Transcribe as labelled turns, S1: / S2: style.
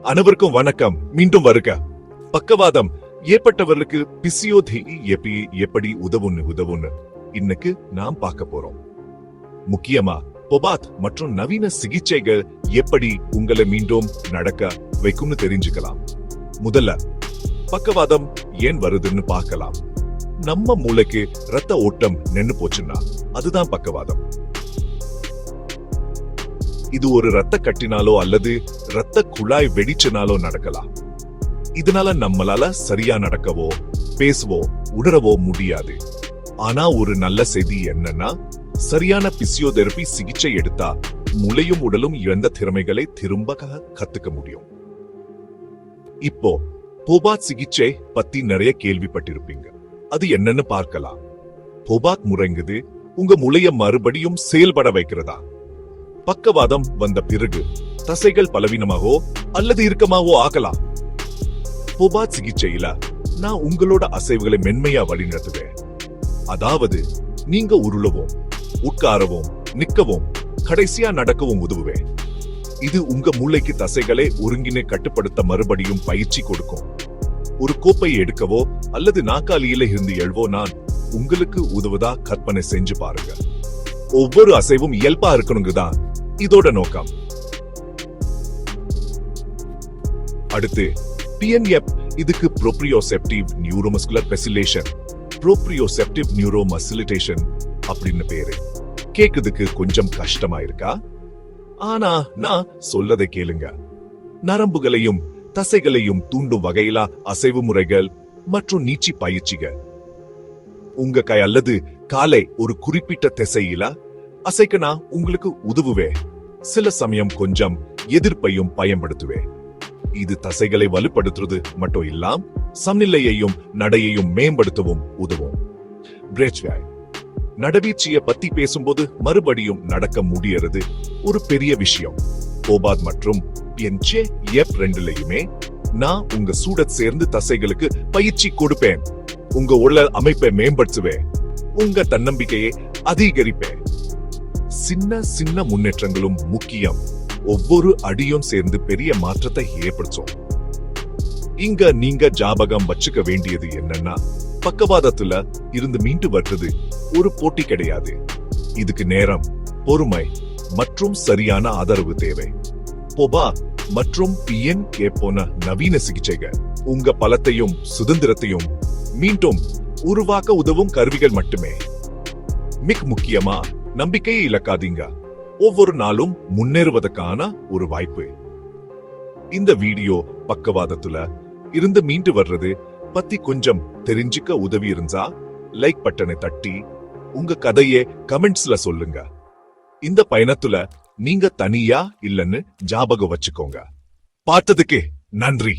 S1: அனைவருக்கும் வணக்கம். மீண்டும் வருக. பக்கவாதம் ஏற்பட்டவர்களுக்கு பிசியோதெரபி எப்படி உதவுன்னு இன்னைக்கு நாம் பார்க்க போறோம். முக்கியமா பொபாத் மற்றும் நவீன சிகிச்சைகள் எப்படி உங்களை மீண்டும் நடக்க வைக்கும்னு தெரிஞ்சுக்கலாம். முதல்ல பக்கவாதம் ஏன் வருதுன்னு பார்க்கலாம். நம்ம மூளைக்கு ரத்த ஓட்டம் நின்னு போச்சுன்னா அதுதான் பக்கவாதம். இது ஒரு ரத்த கட்டினாலோ அல்லது ரத்த குழாய் வெடிச்சினாலோ நடக்கலாம். இதனால நம்மளால சரியா நடக்கவோ பேசவோ உணரவோ முடியாது. ஆனா ஒரு நல்ல செய்தி என்னன்னா, சரியான பிசியோதெரபி சிகிச்சை எடுத்தா மூளையும் உடலும் இழந்த திறமைகளை திரும்ப கத்துக்க முடியும். இப்போ போபாத் சிகிச்சை பத்தி நிறைய கேள்விப்பட்டிருப்பீங்க. அது என்னன்னு பார்க்கலாம். போபாத் முறைங்குது உங்க மூளைய மறுபடியும் செயல்பட வைக்கிறதா. பக்கவாதம் வந்த பிறகு தசைகள் பலவீனமாகவோ அல்லது இறுக்கமாகவோ ஆகலாம். போபாத் சிகிச்சையில நான் உங்களோட அசைவுகளை மென்மையா வழிநடத்துவேன். அதாவது நீங்க உருளவும் உட்காரவும் நிக்கவும் கடைசியா நடக்கவும் உதவுவேன். இது உங்க மூளைக்கு தசைகளை ஒருங்கினை கட்டுப்படுத்த மறுபடியும் பயிற்சி கொடுக்கும். ஒரு கோப்பையை எடுக்கவோ அல்லது நாற்காலியில இருந்து எழுவோ நான் உங்களுக்கு உதவுதா கற்பனை செஞ்சு பாருங்க. ஒவ்வொரு அசைவும் இயல்பா இருக்கணுங்கதான் இதோட நோக்கம். அடுத்து PNF, இதுக்கு ப்ரோப்ரியோசெப்டிவ் நியூரோமஸ்குலர் ஃபெசிலேஷன், ப்ரோப்ரியோசெப்டிவ் நியூரோமசிலிட்டேஷன் அப்படின்னு பேரு. கேக்குதுக்கு கொஞ்சம் கஷ்டமா இருக்கா? ஆனா நான் சொல்லதை கேளுங்க. நரம்புகளையும் தசைகளையும் தூண்டும் வகையிலா அசைவு முறைகள் மற்றும் நீச்சி பயிற்சிகள். உங்க கை அல்லது காலை ஒரு குறிப்பிட்ட திசையில அசைக்கனா உங்களுக்கு உதவுவே. சில சமயம் கொஞ்சம் எதிர்ப்பையும் பயன்படுத்துவே. இது தசைகளை வலுப்படுத்துறது மட்டும் இல்லாம் சமநிலையையும் நடையையும் மேம்படுத்தவும் உதவும். நடவீழ்ச்சியை பத்தி பேசும்போது மறுபடியும் நடக்க முடியறது ஒரு பெரிய விஷயம். போபாத் மற்றும் PNF ரெண்டுலயுமே நான் உங்க சூடத் சேர்ந்து தசைகளுக்கு பயிற்சி கொடுப்பேன். உங்க உடல் அமைப்பை மேம்படுத்துவேன். உங்க தன்னம்பிக்கையை அதிகரிப்பேன். சின்ன சின்ன முன்னேற்றங்களும் முக்கியம். ஒவ்வொரு அடியும் சேர்ந்து பெரிய மாற்றத்தை ஏற்படுத்தும். இங்க நீங்க ஞாபகம் வச்சுக்க வேண்டியது என்னன்னா, பக்கவாதத்துல இருந்து மீண்டு வர்றது ஒரு போட்டி கிடையாது. இதுக்கு நேரம், பொறுமை மற்றும் சரியான ஆதரவு தேவை. போபா மற்றும் PNF போன நவீன சிகிச்சைகள் உங்க பலத்தையும் சுதந்திரத்தையும் மீண்டும் உருவாக்க உதவும் கருவிகள் மட்டுமே. மிக முக்கியமா நம்பிக்கையை இழக்காதீங்க. ஒவ்வொரு நாளும் முன்னேறுவதற்கான ஒரு வாய்ப்பு. இந்த வீடியோ பக்கவாதத்துல இருந்து மீண்டு வர்றது பத்தி கொஞ்சம் தெரிஞ்சுக்க உதவி இருந்தா லைக் பட்டனை தட்டி உங்க கதையை கமெண்ட்ஸ்ல சொல்லுங்க. இந்த பயணத்துல நீங்க தனியா இல்லன்னு ஞாபகம் வச்சுக்கோங்க. பார்த்ததுக்கு நன்றி.